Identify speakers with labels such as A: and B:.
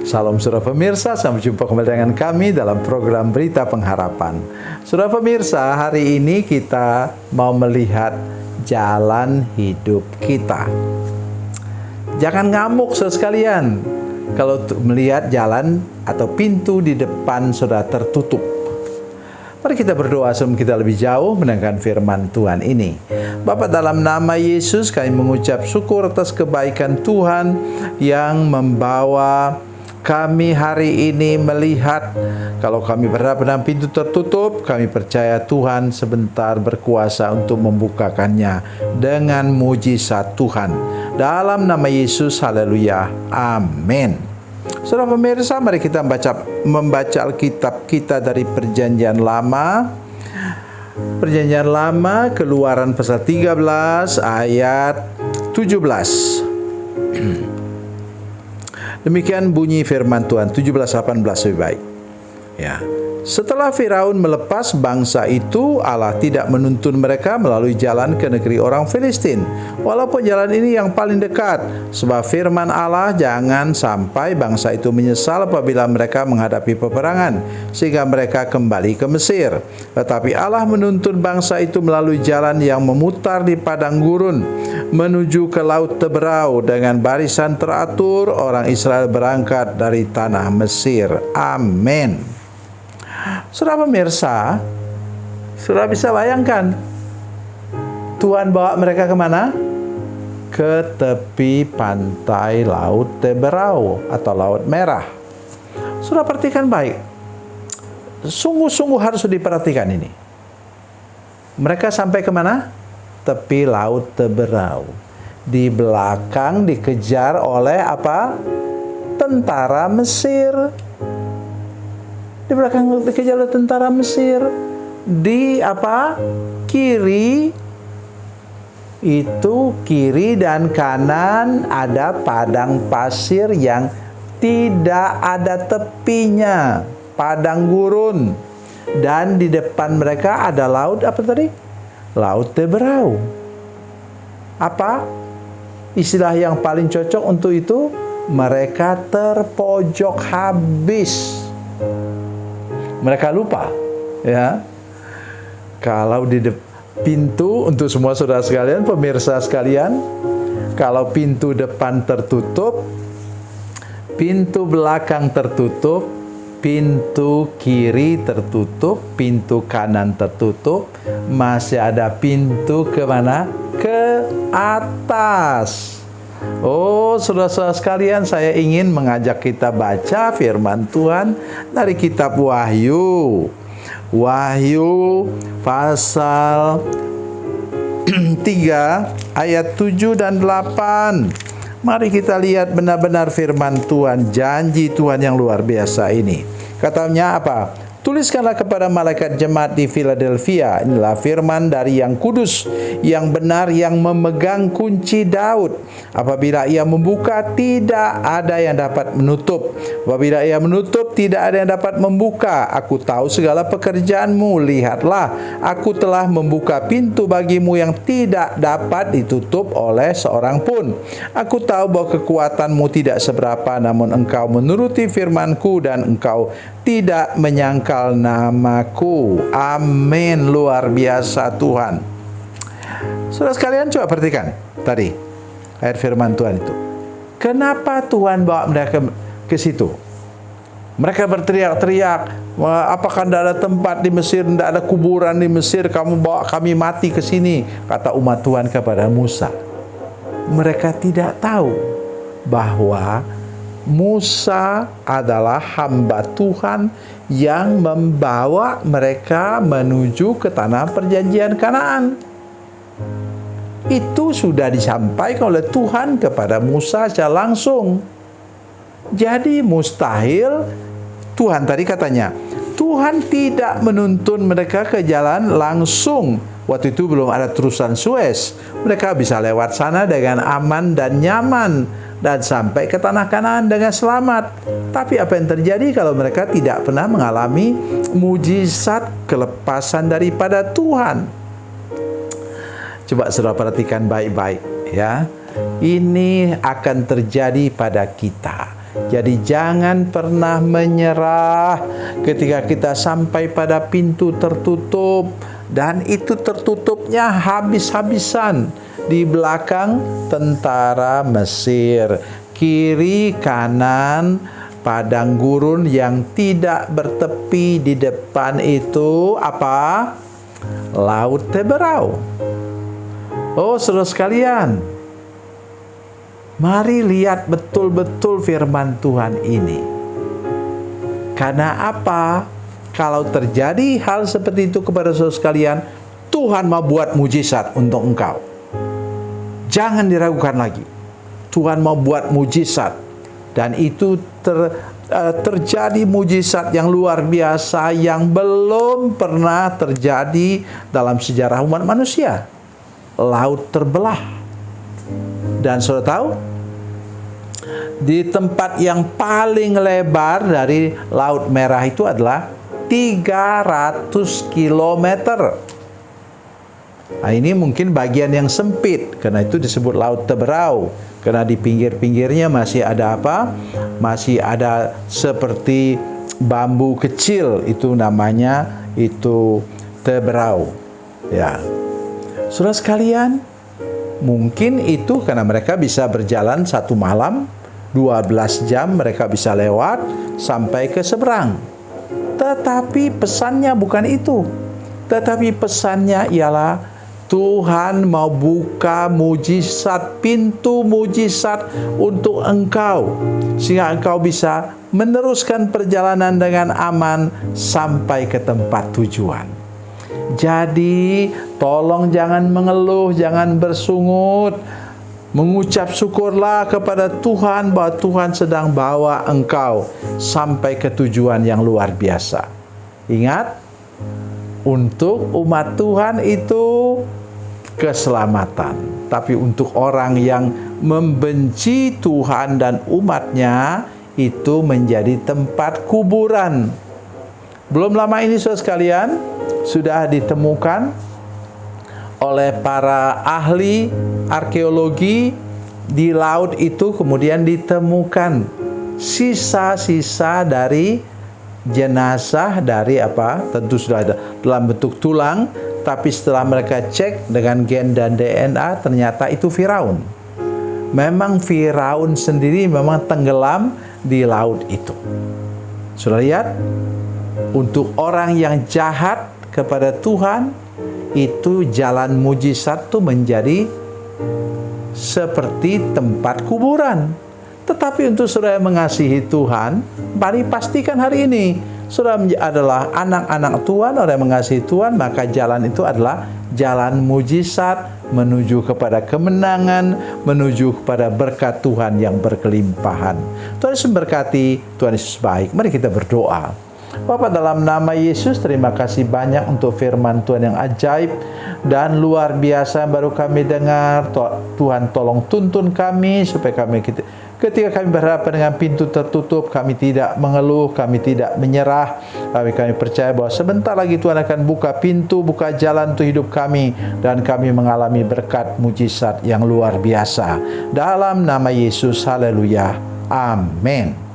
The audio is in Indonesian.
A: Salam saudara pemirsa, sampai jumpa kembali dengan kami dalam program Berita Pengharapan. Saudara pemirsa, hari ini kita mau melihat jalan hidup kita. Jangan ngamuk saudara sekalian kalau melihat jalan atau pintu di depan saudara tertutup. Mari kita berdoa sebelum kita lebih jauh mendengarkan firman Tuhan ini. Bapa, dalam nama Yesus kami mengucap syukur atas kebaikan Tuhan yang membawa kami hari ini melihat kalau kami berada dalam pintu tertutup, kami percaya Tuhan sebentar berkuasa untuk membukakannya dengan mujizat Tuhan. Dalam nama Yesus, haleluya, amin. Saudara pemirsa, mari kita membaca Alkitab kita dari Perjanjian Lama. Perjanjian Lama, Keluaran pasal 13 ayat 17. Demikian bunyi firman Tuhan, 17-18 lebih baik. Ya. Setelah Firaun melepas bangsa itu, Allah tidak menuntun mereka melalui jalan ke negeri orang Filistin, walaupun jalan ini yang paling dekat. Sebab firman Allah, jangan sampai bangsa itu menyesal apabila mereka menghadapi peperangan, sehingga mereka kembali ke Mesir. Tetapi Allah menuntun bangsa itu melalui jalan yang memutar di padang gurun, menuju ke Laut Teberau. Dengan barisan teratur, orang Israel berangkat dari tanah Mesir. Amin. Saudara pemirsa, saudara bisa bayangkan Tuhan bawa mereka kemana? Ke tepi pantai Laut Teberau atau Laut Merah. Saudara perhatikan baik, sungguh-sungguh harus diperhatikan ini. Mereka sampai kemana? Tepi Laut Teberau. Di belakang dikejar oleh apa? Tentara Mesir. Di belakang dikejar oleh tentara Mesir. Di apa? Kiri itu, kiri dan kanan ada padang pasir yang tidak ada tepinya, padang gurun. Dan di depan mereka ada laut apa tadi? Laut Teberau. Apa istilah yang paling cocok untuk itu? Mereka terpojok habis. Mereka lupa, ya. Kalau di pintu, untuk semua saudara sekalian, pemirsa sekalian, kalau pintu depan tertutup, pintu belakang tertutup, pintu kiri tertutup, pintu kanan tertutup, masih ada pintu kemana? Ke atas. Oh, saudara-saudara sekalian, saya ingin mengajak kita baca firman Tuhan dari kitab Wahyu. Wahyu pasal 3 ayat 7 dan 8. Mari kita lihat benar-benar firman Tuhan, janji Tuhan yang luar biasa ini. Katanya apa? Tuliskanlah kepada malaikat jemaat di Philadelphia, inilah firman dari yang kudus, yang benar, yang memegang kunci Daud. Apabila ia membuka, tidak ada yang dapat menutup. Apabila ia menutup, tidak ada yang dapat membuka. Aku tahu segala pekerjaanmu. Lihatlah, aku telah membuka pintu bagimu yang tidak dapat ditutup oleh seorang pun. Aku tahu bahwa kekuatanmu tidak seberapa, namun engkau menuruti firmanku dan engkau tidak menyangkal namaku. Amin. Luar biasa Tuhan. Saudara sekalian, coba perhatikan tadi ayat firman Tuhan itu. Kenapa Tuhan bawa mereka ke situ? Mereka berteriak-teriak, apakah tidak ada tempat di Mesir, tidak ada kuburan di Mesir, kamu bawa kami mati ke sini, kata umat Tuhan kepada Musa. Mereka tidak tahu bahwa Musa adalah hamba Tuhan yang membawa mereka menuju ke tanah perjanjian Kanaan. Itu sudah disampaikan oleh Tuhan kepada Musa secara langsung. Jadi mustahil, Tuhan tadi katanya, Tuhan tidak menuntun mereka ke jalan langsung. Waktu itu belum ada terusan Suez. Mereka bisa lewat sana dengan aman dan nyaman dan sampai ke tanah Kanaan dengan selamat. Tapi apa yang terjadi kalau mereka tidak pernah mengalami mujizat kelepasan daripada Tuhan? Coba saudara perhatikan baik-baik, ya. Ini akan terjadi pada kita. Jadi jangan pernah menyerah ketika kita sampai pada pintu tertutup, dan itu tertutupnya habis-habisan di belakang tentara Mesir. Kiri kanan padang gurun yang tidak bertepi, di depan itu apa? Laut Teberau. Oh, saudara sekalian, mari lihat betul-betul firman Tuhan ini. Karena apa? Kalau terjadi hal seperti itu kepada saudara sekalian, Tuhan mau buat mujizat untuk engkau. Jangan diragukan lagi. Tuhan mau buat mujizat. Dan itu terjadi mujizat yang luar biasa yang belum pernah terjadi dalam sejarah umat manusia. Laut terbelah. Dan saudara tahu, di tempat yang paling lebar dari Laut Merah itu adalah 300 kilometer. Nah, ini mungkin bagian yang sempit, karena itu disebut Laut Teberau. Karena di pinggir-pinggirnya masih ada apa? Masih ada seperti bambu kecil, itu namanya itu Teberau. Ya. Saudara sekalian, mungkin itu karena mereka bisa berjalan 1 malam, 12 jam mereka bisa lewat sampai ke seberang. Tetapi pesannya bukan itu. Tetapi pesannya ialah Tuhan mau buka mujizat, pintu mujizat untuk engkau, sehingga engkau bisa meneruskan perjalanan dengan aman sampai ke tempat tujuan. Jadi, tolong jangan mengeluh, jangan bersungut. Mengucap syukurlah kepada Tuhan bahwa Tuhan sedang bawa engkau sampai ke tujuan yang luar biasa. Ingat, untuk umat Tuhan itu keselamatan. Tapi untuk orang yang membenci Tuhan dan umatnya, itu menjadi tempat kuburan. Belum lama ini saudara sekalian, sudah ditemukan oleh para ahli arkeologi di laut itu, kemudian ditemukan sisa-sisa dari jenazah dari apa? Tentu sudah ada dalam bentuk tulang, tapi setelah mereka cek dengan gen dan DNA, ternyata itu Firaun. Memang Firaun sendiri memang tenggelam di laut itu. Sudah lihat? Untuk orang yang jahat kepada Tuhan, itu jalan mujizat itu menjadi seperti tempat kuburan. Tetapi untuk saudara yang mengasihi Tuhan, mari pastikan hari ini saudara adalah anak-anak Tuhan, orang yang mengasihi Tuhan, maka jalan itu adalah jalan mujizat menuju kepada kemenangan, menuju kepada berkat Tuhan yang berkelimpahan. Tuhan Yesus memberkati, Tuhan Yesus baik. Mari kita berdoa. Bapa, dalam nama Yesus, terima kasih banyak untuk firman Tuhan yang ajaib dan luar biasa baru kami dengar. Tuhan tolong tuntun kami supaya kami ketika kami berhadapan dengan pintu tertutup, kami tidak mengeluh, kami tidak menyerah. Kami percaya bahwa sebentar lagi Tuhan akan buka pintu, buka jalan untuk hidup kami, dan kami mengalami berkat mujizat yang luar biasa. Dalam nama Yesus, haleluya, amin.